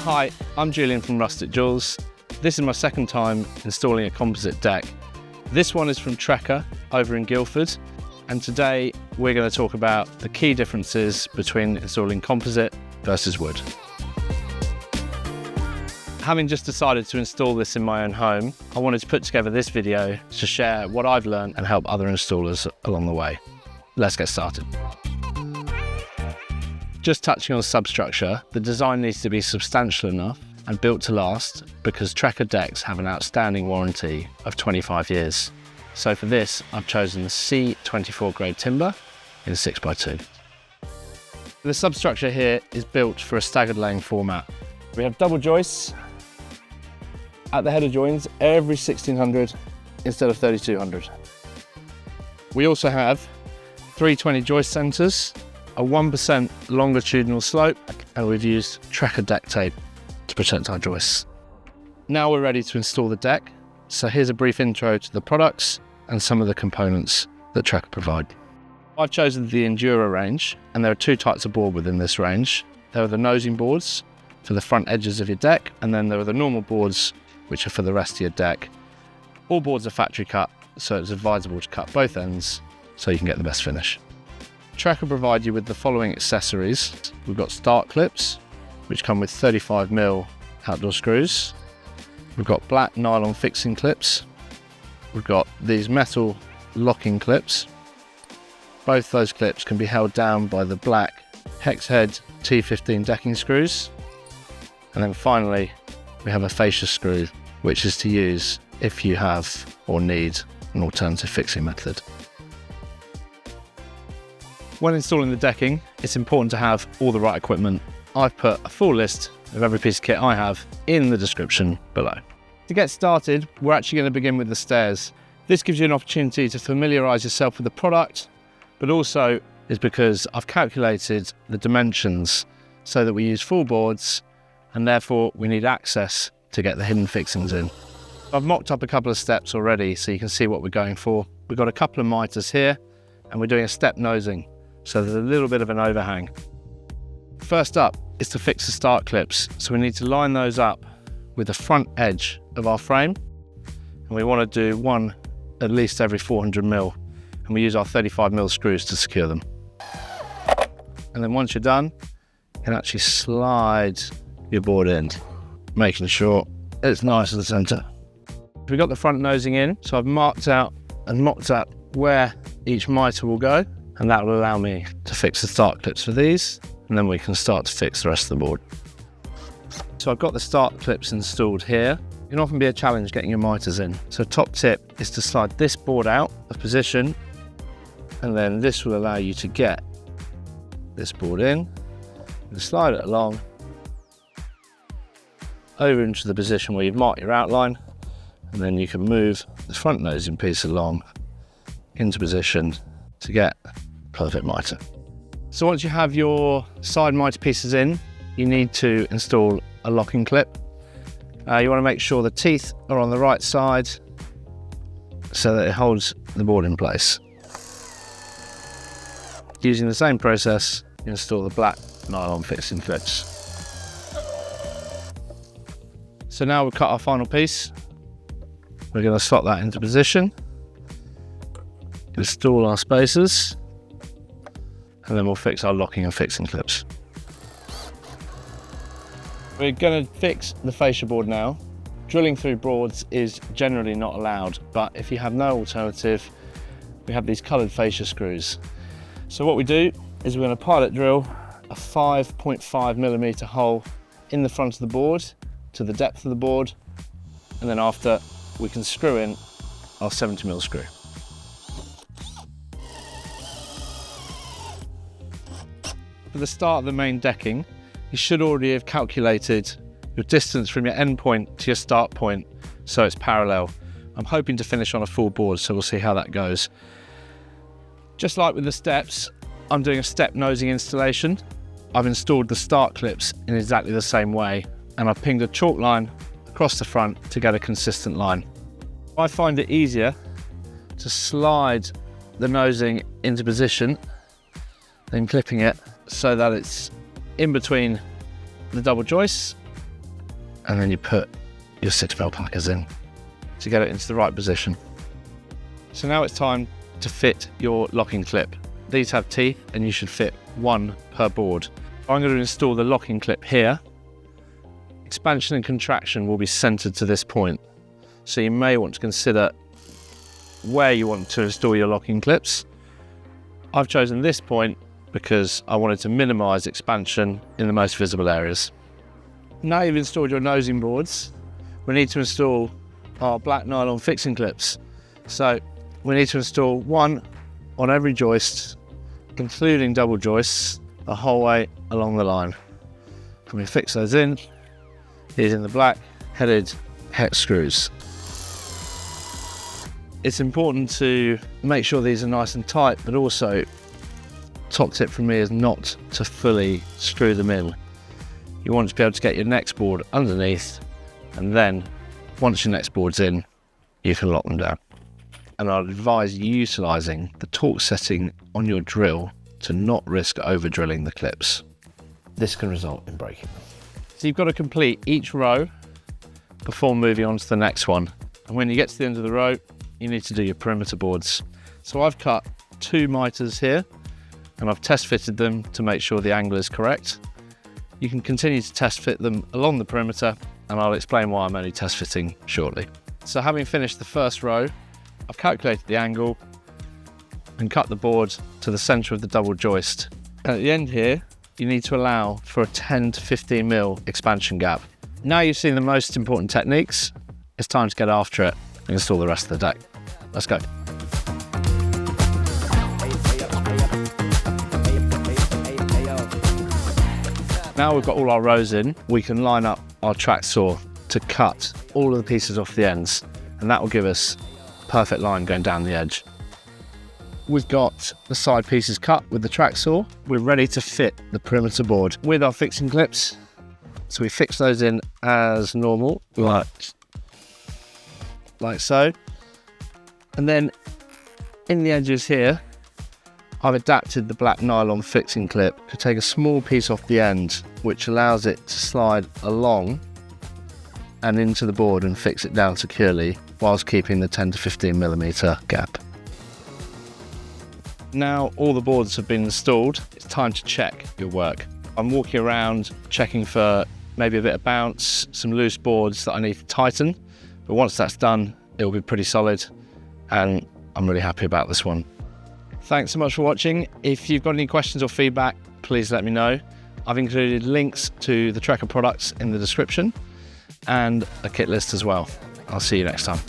Hi, I'm Julian from Rustic Jules. This is my second time installing a composite deck. This one is from Trekker over in Guildford, and today we're going to talk about the key differences between installing composite versus wood. Having just decided to install this in my own home, I wanted to put together this video to share what I've learned and help other installers along the way. Let's get started. Just touching on substructure, the design needs to be substantial enough and built to last because Trekker decks have an outstanding warranty of 25 years. So for this, I've chosen the C24 grade timber in 6x2. The substructure here is built for a staggered laying format. We have double joists at the header joins every 1600 instead of 3200. We also have 320 joist centres, a 1% longitudinal slope, and we've used Trekker deck tape to protect our joists. Now we're ready to install the deck, so here's a brief intro to the products and some of the components that Trekker provide. I've chosen the Endura range, and there are two types of board within this range. There are the nosing boards for the front edges of your deck, and then there are the normal boards which are for the rest of your deck. All boards are factory cut, so it's advisable to cut both ends so you can get the best finish. Trekker provide you with the following accessories. We've got start clips, which come with 35mm outdoor screws. We've got black nylon fixing clips. We've got these metal locking clips. Both those clips can be held down by the black Hex Head T15 decking screws. And then finally, we have a fascia screw, which is to use if you have or need an alternative fixing method. When installing the decking, it's important to have all the right equipment. I've put a full list of every piece of kit I have in the description below. To get started, we're actually going to begin with the stairs. This gives you an opportunity to familiarise yourself with the product, but also is because I've calculated the dimensions so that we use full boards and therefore we need access to get the hidden fixings in. I've mocked up a couple of steps already so you can see what we're going for. We've got a couple of mitres here and we're doing a step nosing, so there's a little bit of an overhang. First up is to fix the start clips. So we need to line those up with the front edge of our frame. And we want to do one at least every 400mm. And we use our 35mm screws to secure them. And then once you're done, you can actually slide your board in, making sure it's nice in the centre. We've got the front nosing in, so I've marked out and mocked up where each mitre will go. And that will allow me to fix the start clips for these, and then we can start to fix the rest of the board. So I've got the start clips installed here. It can often be a challenge getting your mitres in. So top tip is to slide this board out of position, and then this will allow you to get this board in. You slide it along over into the position where you've marked your outline, and then you can move the front nosing piece along into position to get perfect mitre. So once you have your side mitre pieces in, you need to install a locking clip. You want to make sure the teeth are on the right side so that it holds the board in place. Using the same process, you install the black nylon fixing clips. So now we've cut our final piece. We're going to slot that into position. Install our spacers, and then we'll fix our locking and fixing clips. We're going to fix the fascia board now. Drilling through boards is generally not allowed, but if you have no alternative, we have these coloured fascia screws. So what we do is we're going to pilot drill a 5.5mm hole in the front of the board to the depth of the board, and then after we can screw in our 70mm screw. For the start of the main decking, you should already have calculated your distance from your end point to your start point so it's parallel. I'm hoping to finish on a full board, so we'll see how that goes. Just like with the steps, I'm doing a step nosing installation. I've installed the start clips in exactly the same way, and I've pinged a chalk line across the front to get a consistent line. I find it easier to slide the nosing into position, then clipping it so that it's in between the double joists, and then you put your 6mm packers in to get it into the right position. So now it's time to fit your locking clip. These have teeth and you should fit one per board. I'm going to install the locking clip here. Expansion and contraction will be centered to this point. So you may want to consider where you want to install your locking clips. I've chosen this point because I wanted to minimize expansion in the most visible areas. Now you've installed your nosing boards, we need to install our black nylon fixing clips. So we need to install one on every joist, including double joists, the whole way along the line. And we fix those in using the black headed hex screws. It's important to make sure these are nice and tight, but also, top tip from me is not to fully screw them in. You want to be able to get your next board underneath, and then once your next board's in, you can lock them down. And I'd advise utilising the torque setting on your drill to not risk over drilling the clips. This can result in breaking them. So you've got to complete each row before moving on to the next one. And when you get to the end of the row, you need to do your perimeter boards. So I've cut 2 mitres here, and I've test fitted them to make sure the angle is correct. You can continue to test fit them along the perimeter, and I'll explain why I'm only test fitting shortly. So having finished the first row, I've calculated the angle and cut the board to the centre of the double joist. At the end here, you need to allow for a 10 to 15mm expansion gap. Now you've seen the most important techniques, it's time to get after it and install the rest of the deck. Let's go. Now we've got all our rows in, we can line up our track saw to cut all of the pieces off the ends, and that will give us a perfect line going down the edge. We've got the side pieces cut with the track saw. We're ready to fit the perimeter board with our fixing clips. So we fix those in as normal, like so. And then in the edges here, I've adapted the black nylon fixing clip to take a small piece off the end, which allows it to slide along and into the board and fix it down securely whilst keeping the 10 to 15mm gap. Now all the boards have been installed, it's time to check your work. I'm walking around checking for maybe a bit of bounce, some loose boards that I need to tighten, but once that's done, it'll be pretty solid, and I'm really happy about this one. Thanks so much for watching. If you've got any questions or feedback, please let me know. I've included links to the Trekker products in the description and a kit list as well. I'll see you next time.